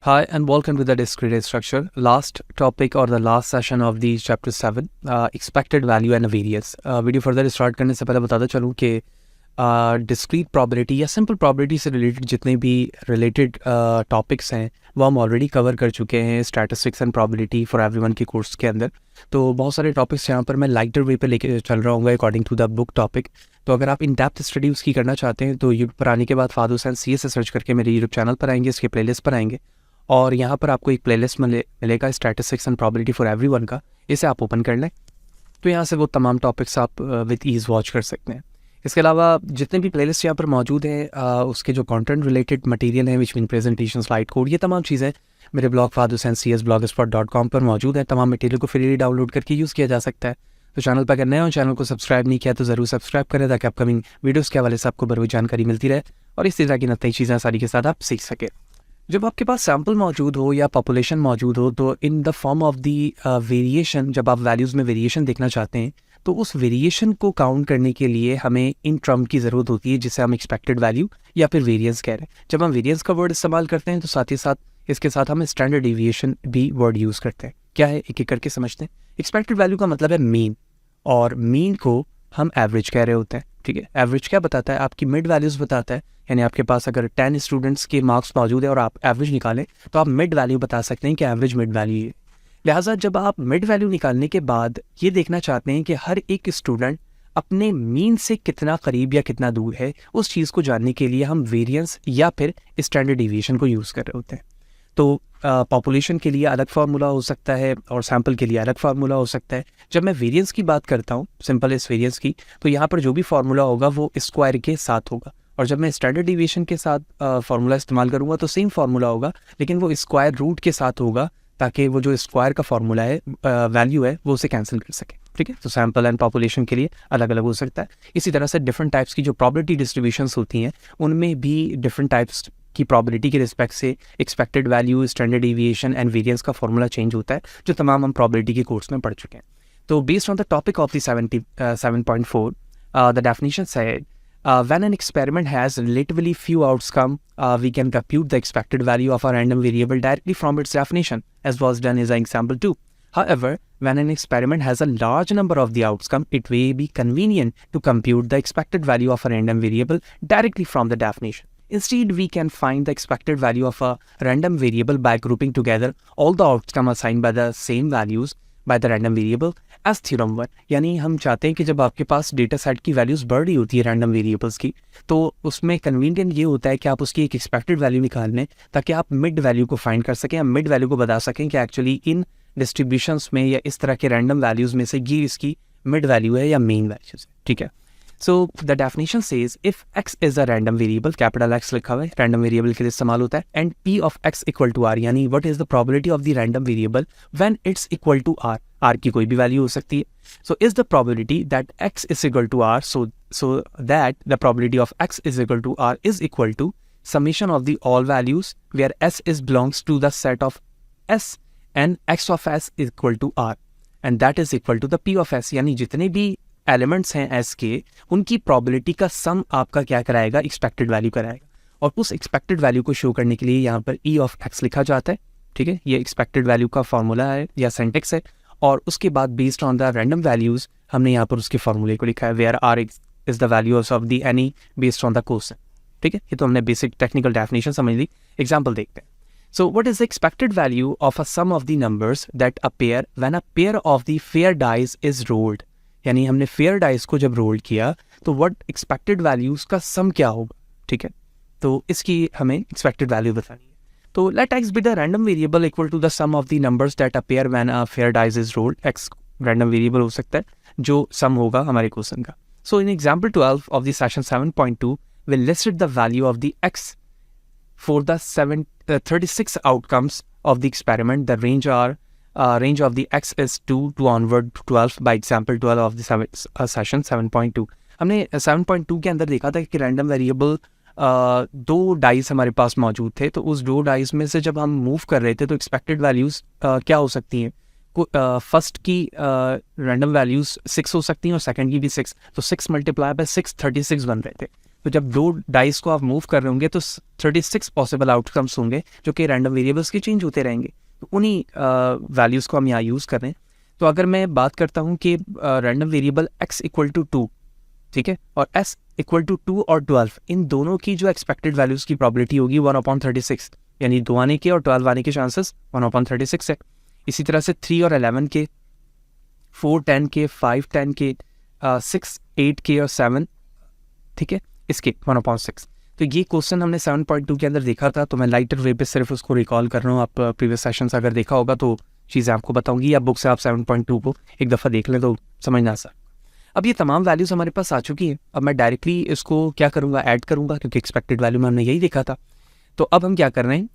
Hi and welcome to the discrete structure. Last topic or the last session of the chapter 7 expected value and variance. Video further start करने से पहले बताता चलूँ कि discrete probability या simple probability से related जितने भी रिलेटेड टॉपिक्स हैं वो हम ऑलरेडी कवर कर चुके हैं statistics and probability for everyone के कोर्स के अंदर। तो बहुत सारे टॉपिक्स यहाँ पर मैं लाइटर वे पे लेके चल रहा हूँ according to the book topic. तो अगर आप इन डेप्थ स्टडी उसकी करना चाहते हैं तो यूट्यूब पर आने के बाद फादू हुसैन सी से सर्च करके मेरे यूट्यूब चैनल पर आएंगे, इसके प्लेलिस्ट पर आएंगे और यहाँ पर आपको एक प्लेलिस्ट मिलेगा statistics and probability for everyone का। इसे आप ओपन कर लें तो यहाँ से वो तमाम टॉपिक्स आप विद ईज़ वॉच कर सकते हैं। इसके अलावा जितने भी प्लेलिस्ट यहाँ पर मौजूद हैं उसके जो कंटेंट रिलेटेड मटेरियल हैं which mean presentation, slide code, ये तमाम चीज़ें मेरे ब्लॉग fadusencs.blogspot.com पर मौजूद है। तमाम मटेरियल को फ्रीली डाउनलोड करके यूज़ किया जा सकता है। तो चैनल पर अगर नए हो, चैनल को सब्सक्राइब नहीं किया तो ज़रूर सब्सक्राइब करें ताकि अपकमिंग वीडियोज़ के हवाले से आपको बरोज़ जानकारी मिलती रहे और इस तरह की नई चीज़ें सारी के साथ आप सीख सकें। जब आपके पास सैम्पल मौजूद हो या पॉपुलेशन मौजूद हो तो in the form of the variation, जब आप वैल्यूज़ में वेरिएशन देखना चाहते हैं तो उस वेरिएशन को काउंट करने के लिए हमें इन टर्म की ज़रूरत होती है जिसे हम एक्सपेक्टेड वैल्यू या फिर वेरिएंस कह रहे हैं। जब हम वेरिएंस का वर्ड इस्तेमाल करते हैं तो साथ ही साथ इसके साथ हम स्टैंडर्ड डिविएशन भी वर्ड यूज़ करते हैं। क्या है, एक एक करके समझते हैं। एक्सपेक्टेड वैल्यू का मतलब है मीन, और मीन को हम एवरेज कह रहे होते हैं। ठीक है, एवरेज क्या बताता है? आपकी मिड वैल्यूज़ बताता है। यानी आपके पास अगर 10 स्टूडेंट्स के मार्क्स मौजूद है और आप एवरेज निकालें तो आप मिड वैल्यू बता सकते हैं कि एवरेज मिड वैल्यू है। लिहाजा जब आप मिड वैल्यू निकालने के बाद ये देखना चाहते हैं कि हर एक स्टूडेंट अपने मीन से कितना करीब या कितना दूर है, उस चीज़ को जानने के लिए हम वेरिएंस या फिर स्टैंडर्ड डिविएशन को यूज़ कर रहे होते हैं। तो पॉपुलेशन के लिए अलग फार्मूला हो सकता है और सैम्पल के लिए अलग फार्मूला हो सकता है। जब मैं वेरिएंस की बात करता हूँ, सिंपल इस वेरिएंस की, तो यहाँ पर जो भी फार्मूला होगा वो स्क्वायर के साथ होगा, और जब मैं स्टैंडर्ड डिविएशन के साथ फार्मूला इस्तेमाल करूँगा तो सेम फार्मूला होगा लेकिन वो स्क्वायर रूट के साथ होगा ताकि वो जो स्क्वायर का फार्मूला है, वैल्यू है, वो उसे कैंसिल कर सके। ठीक है, तो सैम्पल एंड पॉपुलेशन के लिए अलग अलग हो सकता है। इसी तरह से डिफरेंट टाइप्स की जो प्रॉबिलिटी डिस्ट्रीब्यूशंस होती हैं उनमें भी डिफरेंट टाइप्स की प्रॉबिलिटी के रिस्पेक्ट से expected value, standard deviation and variance का फार्मूला चेंज होता है, जो तमाम हम प्रॉबिलिटी के कोर्स में पढ़ चुके हैं। तो based on the topic of the 7.4 the definition said when an experiment has relatively few outcomes, we can compute the expected value of a random variable directly from its definition, as was done in example 2. However, when an experiment has a large number of the outcomes, it may be convenient to compute the expected value of a random variable directly from the definition. Instead, we can find the expected value of a random variable by grouping together all the outcomes assigned by the same values by the random variable as theorem 1। यानी हम चाहते हैं कि जब आपके पास data set की values बढ़ रही होती है रैंडम वेरिएबल्स की, तो उसमें कन्वीनियंट ये होता है कि आप उसकी एक एक्सपेक्टेड वैल्यू निकाल लें ताकि आप मिड वैल्यू को फाइंड कर सकें या मिड वैल्यू को बता सकें कि एक्चुअली इन डिस्ट्रीब्यूशंस में या इस तरह के रैंडम वैल्यूज़ में से ये इसकी मिड वैल्यू है या मेन वैल्यूज़ है। ठीक है, So the definition says if x is a random variable, capital X लिखा हुआ है, random variable के लिए इस्तेमाल होता है, and p of x equal to r, यानी what is the probability of the random variable when it's equal to r, r की कोई भी वैल्यू हो सकती है। So is the probability that x is equal to r, so that the probability of x is equal to r is equal to summation of the all values where s is belongs to the set of s and x of s is equal to r, and that is equal to the p of s, यानी जितने भी elements हैं S के, उनकी probability का सम आपका क्या कराएगा, एक्सपेक्टेड वैल्यू कराएगा। और उस एक्सपेक्टेड वैल्यू को शो करने के लिए यहाँ पर ई ऑफ एक्स लिखा जाता है। ठीक है, ये एक्सपेक्टेड वैल्यू का फार्मूला है या सिंटेक्स है, और उसके बाद based on the random values हमने यहाँ पर उसके फार्मूले को लिखा है where are is the values of the any based on the course. ठीक है, ये तो हमने बेसिक टेक्निकल डेफिनेशन समझ ली। एग्जाम्पल देखते हैं। So what is the expected value of a sum of the numbers that appear when a pair of the fair dies is rolled. यानी हमने फेयर डाइस को जब रोल किया तो व्हाट एक्सपेक्टेड वैल्यूज का सम क्या होगा। ठीक है, तो इसकी हमें एक्सपेक्टेड वैल्यू बतानी है। तो let x be the random variable equal to the sum of the numbers that appear when a fair dice is rolled. X random variable हो सकता है जो सम होगा हमारे क्वेश्चन का। So in example 12 of the session 7.2 we listed the value of the x for the 36 outcomes of the experiment. The range of the x is 2 to onward 12 by example 12 of the session 7.2। हमने 7.2 के अंदर देखा था कि random variable दो dice हमारे पास मौजूद थे, तो उस दो डाइस में से जब हम मूव कर रहे थे तो एक्सपेक्टेड वैल्यूज़ क्या हो सकती हैं। फर्स्ट की रैंडम वैल्यूज़ 6 हो सकती हैं और सेकंड की भी 6, तो 6 × 6 36 बन रहे थे। तो जब 2 डाइस को आप मूव कर रहे होंगे तो 36 पॉसिबल आउटकम्स होंगे जो कि रैंडम वेरिएबल्स के चेंज होते रहेंगे। तो उन्हीं वैल्यूज़ को हम यहाँ यूज़ कर रहे हैं। तो अगर मैं बात करता हूँ कि random variable x equal to 2, ठीक है, और s इक्वल टू 2 और 12, इन दोनों की जो एक्सपेक्टेड वैल्यूज़ की प्रॉबिलिटी होगी 1/36, यानी 2 आने के और 12 आने के चांसेस 1/36 है। इसी तरह से 3 और 11 के, 4 10 के, 5 10 के, 6 8 के और 7, ठीक है, इसके 1/6। तो ये क्वेश्चन हमने 7.2 के अंदर देखा था, तो मैं लाइटर वे पे सिर्फ उसको रिकॉल कर रहा हूँ। आप प्रीवियस सेशंस अगर देखा होगा तो चीज़ें आपको बताऊंगी, या बुक से आप 7.2 को एक दफ़ा देख लें तो समझना सा। अब ये तमाम वैल्यूज़ हमारे पास आ चुकी हैं। अब मैं डायरेक्टली इसको क्या करूँगा, ऐड करूँगा, क्योंकि एक्सपेक्टेड वैल्यू में हमने यही देखा था। तो अब हम क्या कर रहे हैं,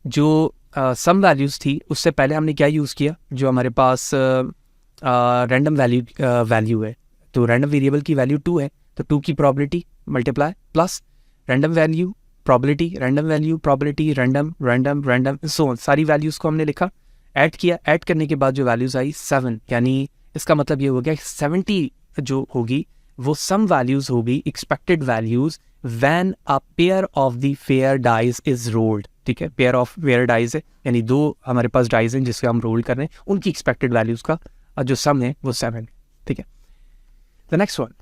जो सम वैल्यूज़ थी उससे पहले हमने क्या यूज़ किया, जो हमारे पास रैंडम वैल्यू है, तो रैंडम वेरिएबल की वैल्यू 2 है, तो 2 की probability multiply plus random value probability, random value probability, random random random, so सारी वैल्यूज़ को हमने लिखा, ऐड किया। ऐड करने के बाद जो वैल्यूज़ आई 7, यानी इसका मतलब ये हो गया 70 जो होगी वो सम वैल्यूज़ होगी, expected values when a pair of the fair dies is rolled, ठीक है, पेयर ऑफ फेयर डाइज है, यानी 2 हमारे पास डाइज हैं जिससे हम रोल कर रहे हैं, उनकी एक्सपेक्टेड वैल्यूज़ का जो सम है वो 7, ठीक है। The next one,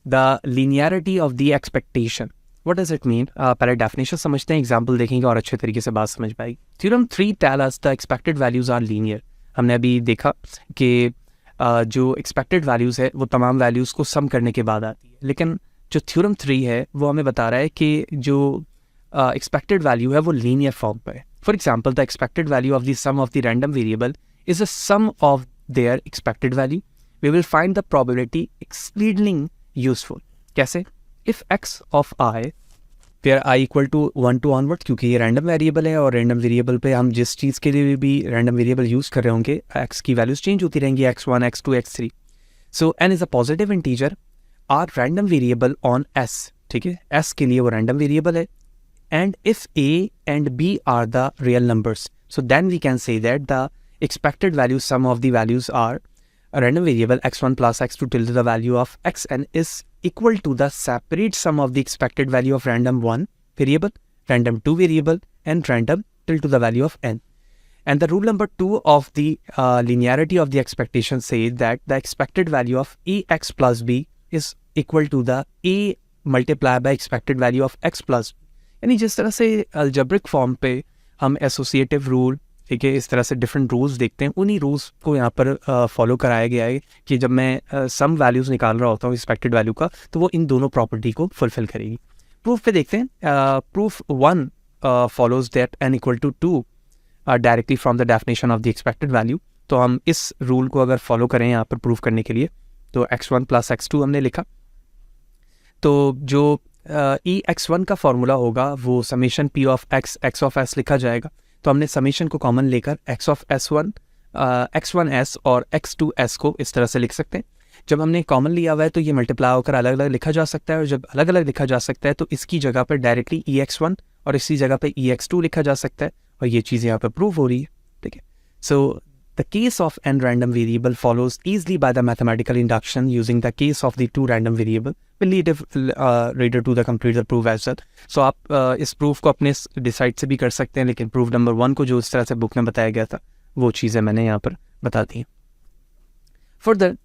the linearity of the expectation, what does it mean. पहले डेफिनेशन समझते हैं, एग्जाम्पल देखेंगे और अच्छे तरीके से बात समझ पाएगी। Theorem 3 tell us the expected values are linear. हमने अभी देखा कि जो एक्सपेक्टेड वैल्यूज़ है वो तमाम वैल्यूज़ को सम करने के बाद आती है, लेकिन जो थ्योरम 3 है वो हमें बता रहा है कि जो एक्सपेक्टेड वैल्यू है वो लीनियर फॉर्म पर है। For example, the expected value of the sum of the random variable is a sum of their expected value, we will find the probability exceeding useful. कैसे? If x of i where i equal to 1 to onward, क्योंकि ये random वेरिएबल है और random variable पे हम जिस चीज़ के लिए भी रैंडम वेरिएबल यूज़ कर रहे होंगे x की वैल्यूज चेंज होती रहेंगी, x1 x2 x3। So n is a positive integer, are random variable on s, ठीक है, s के लिए वो रैंडम वेरिएबल है, and if a and b are the real numbers, so then we can say that the expected value sum of the values are a random variable x1 plus x2 till the value of xn is equal to the separate sum of the expected value of random 1 variable, random 2 variable, and random till to the value of n. And the rule number 2 of the linearity of the expectation says that the expected value of ax plus b is equal to the a multiplied by expected value of x plus b. यानी जिस तरह से algebraic form पे हम associative rule, ठीक है, इस तरह से डिफरेंट रूल्स देखते हैं, उन्हीं रूल्स को यहाँ पर फॉलो कराया गया है कि जब मैं सम वैल्यूज़ निकाल रहा होता हूँ एक्सपेक्टेड वैल्यू का, तो वो इन दोनों प्रॉपर्टी को फुलफिल करेगी। प्रूफ पे देखते हैं। Proof 1 follows that n equal to 2 directly from the definition of the expected value. तो हम इस रूल को अगर फॉलो करें यहाँ पर प्रूफ करने के लिए, तो x1 प्लस x2 हमने लिखा, तो जो ex1 का फॉर्मूला होगा वो summation p of x of s लिखा जाएगा। तो हमने समेशन को कॉमन लेकर x ऑफ s1 x1s और x2s को इस तरह से लिख सकते हैं। जब हमने कॉमन लिया हुआ है तो ये मल्टीप्लाई होकर अलग अलग लिखा जा सकता है, और जब अलग अलग लिखा जा सकता है तो इसकी जगह पर डायरेक्टली ex1 और इसी जगह पे ex2 लिखा जा सकता है, और ये चीज़ यहाँ पर प्रूव हो रही है, ठीक है। So the case of n random variable follows easily by the mathematical induction using the case of the 2 random variable. Will lead reader to the complete the proof as well. So आप इस proof को अपने decide से भी कर सकते हैं, लेकिन प्रूफ नंबर 1 को जो इस तरह से बुक में बताया गया था वो चीज़ें मैंने यहाँ पर बता दी हैं। फर्दर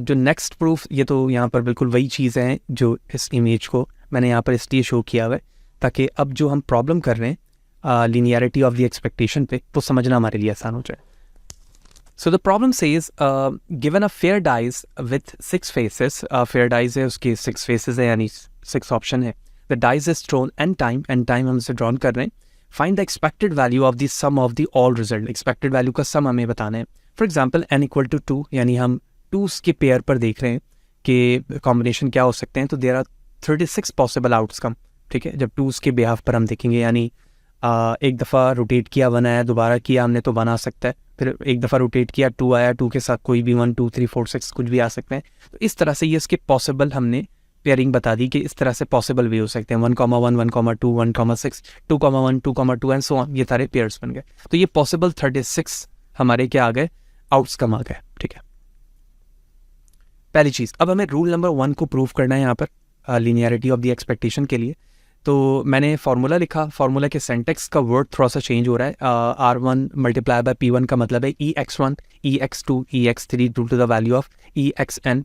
जो नेक्स्ट प्रूफ, ये तो यहाँ पर बिल्कुल वही चीज़ें हैं जो इस इमेज को मैंने यहाँ पर इसलिए शो किया हुआ है ताकि अब जो हम प्रॉब्लम कर रहे हैं लीनियरिटी ऑफ द एक्सपेक्टेशन पे, वो समझना हमारे लिए आसान हो जाए। So the problem says, given a fair dice with 6 faces, fair dice है उसके 6 faces है, यानी 6 option है। The dice is thrown n time हम इसे drawn कर रहे हैं। Find the expected value of the sum of the all result. Expected value का sum हमें बताना है। For example, n equal to 2, यानी हम 2s के पेयर पर देख रहे हैं कि कॉम्बिनेशन क्या हो सकते हैं। तो there are 36 possible outcome, ठीक है। जब 2s के बिहाफ पर हम देखेंगे, यानी एक दफ़ा रोटेट किया 1 आया, दोबारा किया हमने तो 1 आ सकता है, फिर एक दफ़ा रोटेट किया 2 आया, 2 के साथ कोई भी 1 2 3 4 6 कुछ भी आ सकते हैं। तो इस तरह से ये इसके पॉसिबल हमने पेयरिंग बता दी कि इस तरह से पॉसिबल भी हो सकते हैं, 1,1 1,2 1,6 2,1 2,2 एंड सो ऑन, ये सारे पेयर्स बन गए। तो ये पॉसिबल 36 हमारे क्या आ गए, आउटकम आ गए, ठीक है। पहली चीज़, अब हमें रूल नंबर 1 को प्रूव करना है यहाँ पर। लीनियरिटी ऑफ द एक्सपेक्टेशन के लिए। तो मैंने फार्मूला लिखा, फार्मूला के सेंटेक्स का वर्ड थोड़ा सा चेंज हो रहा है। R1 मल्टीप्लाई बाय P1 का मतलब है EX1 EX2 EX3 to the value of EXN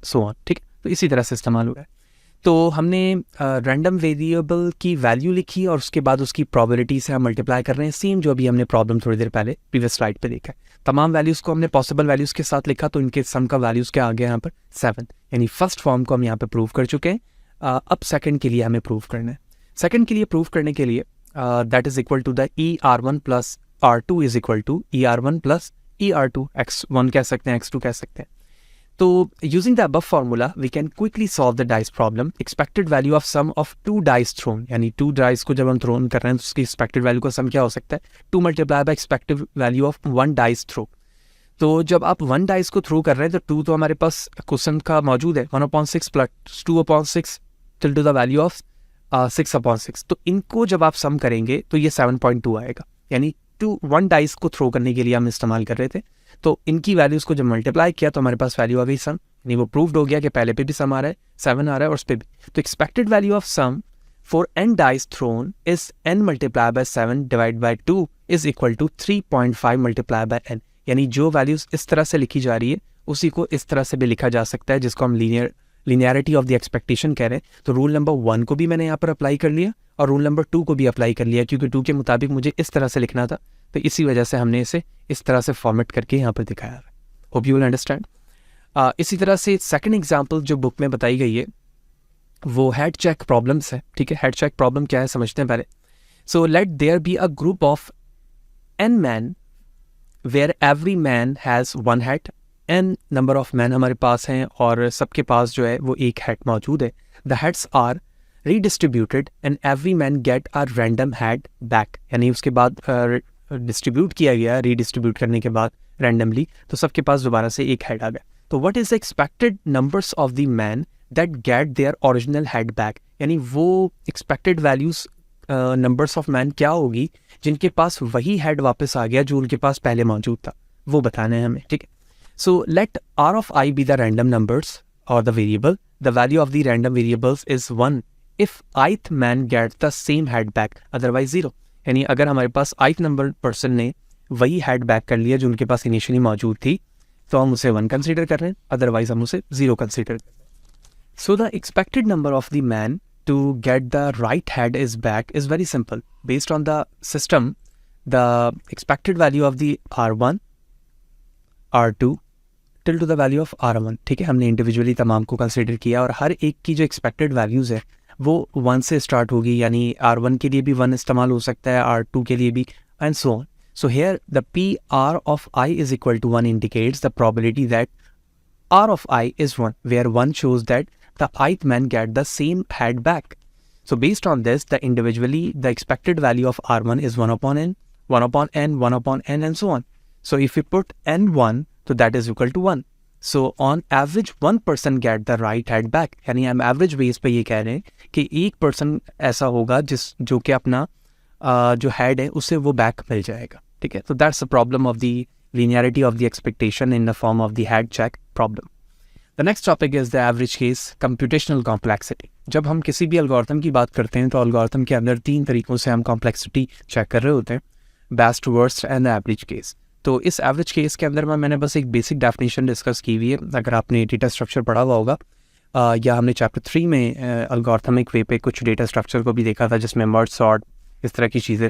so on, ठीक है। तो इसी तरह से इस्तेमाल हो रहा है। तो हमने रैंडम वेरिएबल की वैल्यू लिखी और उसके बाद उसकी प्रोबेबिलिटी से हम मल्टीप्लाई कर रहे हैं, सेम जो अभी हमने प्रॉब्लम थोड़ी देर पहले प्रीवियस स्लाइड पे देखा है। तमाम वैल्यूज़ को हमने पॉसिबल वैल्यूज़ के साथ लिखा, तो इनके सम का वैल्यूज़ क्या आ गया यहाँ पर 7, यानी फर्स्ट फॉर्म को हम यहाँ पे प्रूव कर चुके हैं। अब सेकंड के लिए हमें प्रूव करना है। सेकंड के लिए प्रूव करने के लिए that is equal to the ER1 plus R2 is equal to ER1 plus ER2, X1 कह सकते हैं, X2 कह सकते हैं। तो using the above formula we can quickly solve the dice problem. Expected value of sum of 2 dice thrown, यानी 2 dice को जब हम थ्रोन कर रहे हैं तो उसकी एक्सपेक्टेड वैल्यू का सम क्या हो सकता है 2 multiply by expected value of 1 dice throw. तो जब आप 1 डाइस को थ्रो कर रहे हैं तो 2 तो हमारे पास क्वेश्चन का मौजूद है, 1/6 plus 2/6 till two the value of 6/6। तो इनको जब आप सम करेंगे तो ये 7.2 आएगा, यानी 1 डाइस को थ्रो करने के लिए हम इस्तेमाल कर रहे थे। तो इनकी वैल्यूज़ को जब मल्टीप्लाई किया तो हमारे पास वैल्यू आ गई सम, यानी वो प्रूव्ड हो गया कि पहले पे भी सम आ रहा है, 7 आ रहा है और उस पर भी। तो expected value of sum for n dice thrown is n multiply by 7 divide by 2 is equal to 3.5 multiply by n, यानी जो वैल्यूज़ इस तरह से लिखी जा रही है उसी को इस तरह से भी लिखा जा सकता है, जिसको हम लीनियरिटी ऑफ द एक्सपेक्टेशन कह रहे हैं। तो रूल नंबर 1 को भी मैंने यहाँ पर अप्लाई कर लिया और रूल नंबर 2 को भी अप्लाई कर लिया, क्योंकि 2 के मुताबिक मुझे इस तरह से लिखना था, तो इसी वजह से हमने इसे इस तरह से फॉर्मेट करके यहाँ पर दिखाया है। Hope you will understand. इसी तरह से सेकंड एग्जांपल जो बुक में बताई गई है वो हेड चेक प्रॉब्लम्स है, ठीक है। हेड चेक प्रॉब्लम क्या है समझते हैं पहले। So let there be a group of n man where every man has 1 head. n number of man हमारे पास हैं और सबके पास जो है वो एक हेड मौजूद है। The heads are redistributed and every man get a random head back, यानी उसके बाद डिस्ट्रीब्यूट किया गया, रीडिस्ट्रीब्यूट करने के बाद रैंडमली, तो सबके पास दोबारा से एक हेड आ गया। तो what is the expected numbers of the man that get their original head back, यानी वो expected values numbers of man क्या होगी जिनके पास वही हेड वापस आ गया जो उनके पास पहले मौजूद था, वो बताना है हमें, ठीक है। So let R of I be the random numbers or the variable. The value of the random variables is 1 if ith man gets the same head back, otherwise 0. यानी अगर हमारे पास ith नंबर पर्सन ने वही head back कर लिया जो उनके पास initially मौजूद थी, तो हम उसे 1 कंसीडर कर रहे हैं, अदरवाइज हम उसे 0 कंसीडर कर रहे हैं। So the expected number of the man to get the right head is back is very simple. Based on the system, the expected value of the R1, R2 till to the value of R1, ठीक है। हमने individually तमाम को consider किया और हर एक की जो एक्सपेक्टेड वैल्यूज़ है वो 1 से स्टार्ट होगी, यानी R1 के लिए भी 1 इस्तेमाल हो सकता है, R2 के लिए भी, and so on. So here the PR of I is equal to 1 indicates the probability that R of I is 1, where 1 shows that the ith man get the same head back. So based on this, the individually the expected value of R1 is 1 upon n, 1 upon n, 1 upon n, and so on. So if we put n1, so that is equal to 1. So on average, 1 person get the right head back. यानी हम average base पे ये कह रहे हैं कि एक person ऐसा होगा जो कि अपना जो head है उसे वो back मिल जाएगा, ठीक है। So that's the problem of the linearity of the expectation in the form of the head check problem. The next topic is the average case computational complexity. जब हम किसी भी algorithm की बात करते हैं तो algorithm के अंदर 3 तरीकों से हम complexity check कर रहे होते हैं, best, worst and the average case. तो इस एवरेज केस के अंदर में मैंने बस एक बेसिक डेफिनेशन डिस्कस की हुई है। अगर आपने डेटा स्ट्रक्चर पढ़ा हुआ होगा या हमने चैप्टर 3 में एल्गोरिथमिक वे पे कुछ डेटा स्ट्रक्चर को भी देखा था जिसमें मर्ज सॉर्ट इस तरह की चीज़ें।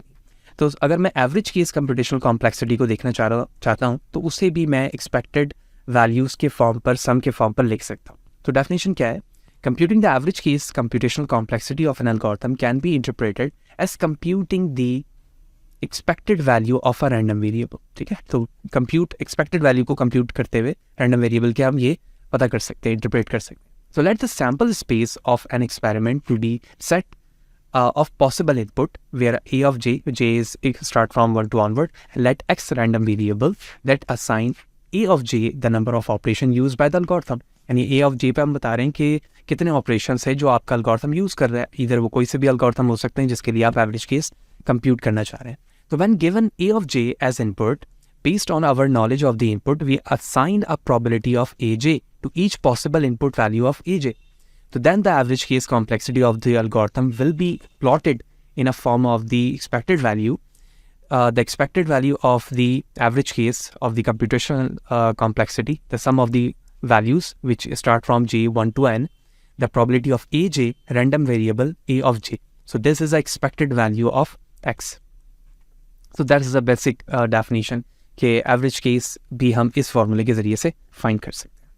तो अगर मैं एवरेज केस कंप्यूटेशनल कॉम्प्लेक्सिटी को देखना चाहता हूँ तो उसे भी मैं एक्सपेक्टेड वैल्यूज़ के फॉर्म पर, सम के फॉर्म पर लिख सकता हूँ। तो डेफिनेशन क्या है? Computing the average case computational complexity of an algorithm can be interpreted edge computing the expected value of a random variable, ठीक है। तो कंप्यूट एक्सपेक्टेड वैल्यू को कंप्यूट करते हुए रैंडम वेरिएबल के हम ये पता कर सकते हैं, इंटरप्रेट कर सकते हैं। So let the sample space of an experiment to be set of possible input where a of j is start from 1 to onward, let x random variable that assign a of j the number of operation used by the algorithm. यानी a of j पे हम बता रहे हैं कि कितने operations है जो आपका algorithm यूज़ कर रहा है। इधर वो कोई से भी algorithm हो सकते हैं जिसके लिए आप एवरेज केस कंप्यूट करना चाह रहे हैं। तो when given a of j as input, based on our knowledge of the input, we assign a probability of aj to each possible input value of aj. तो then the average case complexity of the algorithm will be plotted in a form of the expected value. The expected value of the average case of the computational complexity, the sum of the values which start from j1 to n, the probability of aj, random variable a of j. So this is the expected value of x. So that is the basic definition कि average case भी हम इस फॉर्मूले के ज़रिए से find कर सकते हैं.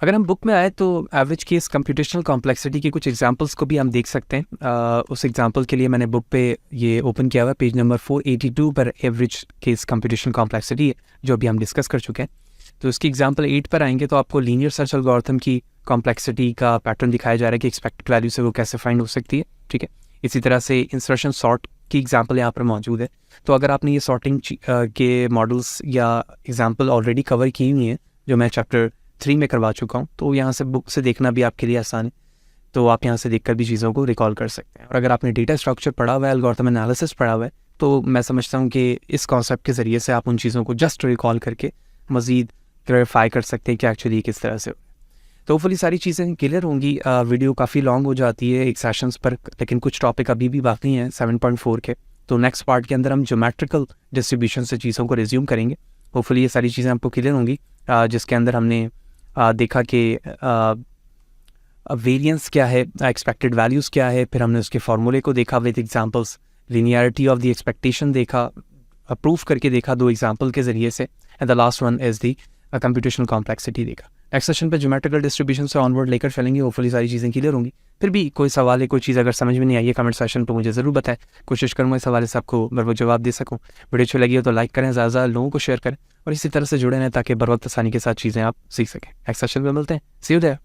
अगर हम बुक में आए तो एवरेज केस कंप्यूटेशनल कॉम्प्लेक्सिटी के कुछ एग्जांपल्स को भी हम देख सकते हैं. उस एग्जांपल के लिए मैंने बुक पे ये ओपन किया हुआ है, पेज नंबर 482 पर एवरेज केस कंप्यूटेशनल कॉम्प्लेक्सिटी है जो अभी हम डिस्कस कर चुके हैं. तो इसकी एग्जांपल 8 पर आएंगे तो आपको लीनियर सर्च एल्गोरिथम की कॉम्प्लेक्सिटी का पैटर्न दिखाया जा रहा है कि एक्सपेक्टेड वैल्यू से वो कैसे फाइंड हो सकती है. ठीक है, इसी तरह से इंसर्शन सॉर्ट की एग्जांपल यहाँ पर मौजूद है. तो अगर आपने ये सॉर्टिंग के मॉडल्स या एग्जांपल ऑलरेडी कवर की हुई हैं जो मैं चैप्टर 3 में करवा चुका हूँ, तो यहाँ से बुक से देखना भी आपके लिए आसान है. तो आप यहाँ से देखकर भी चीज़ों को रिकॉल कर सकते हैं. और अगर आपने डेटा स्ट्रक्चर पढ़ा हुआ है, एल्गोरिथम एनालिसिस पढ़ा हुआ है, तो मैं समझता हूँ कि इस कॉन्सेप्ट के ज़रिए से आप उन चीज़ों को जस्ट रिकॉल करके मज़ीद क्लैरिफाई कर सकते हैं कि एक्चुअली किस तरह से. तो होपफुली सारी चीज़ें क्लियर होंगी. वीडियो काफ़ी लॉन्ग हो जाती है एक सेशंस पर, लेकिन कुछ टॉपिक अभी भी बाकी हैं 7.4 के. तो नेक्स्ट पार्ट के अंदर हम ज्योमेट्रिकल डिस्ट्रीब्यूशन से चीज़ों को रिज्यूम करेंगे. होपफुली ये सारी चीज़ें आपको क्लियर होंगी, जिसके अंदर हमने देखा कि वेरिएंस क्या है, एक्सपेक्टेड वैल्यूज़ क्या है, फिर हमने उसके फार्मूले को देखा with examples, linearity of the expectation देखा, प्रूफ करके देखा 2 एग्जांपल के ज़रिए से, and the last one is the computational complexity देखा. नेक्स्ट सेशन पे ज्योमेट्रिकल डिस्ट्रीब्यूशन से ऑनवर्ड लेकर चलेंगे. होपफुली सारी चीज़ें क्लियर होंगी. फिर भी कोई सवाल है, कोई चीज़ अगर समझ में नहीं आई है, कमेंट सेशन पे मुझे ज़रूर बताएं. कोशिश करूँगा इस हवाले से आपको बर वक्त जवाब दे सकूँ. वीडियो अच्छी लगी हो तो लाइक करें, ज़्यादा लोगों को शेयर करें और इसी तरह से जुड़े रहें ताकि बर वक्त आसानी के साथ चीज़ें आप सीख सकें. नेक्स्ट सेशन में मिलते हैं. सी यू देयर.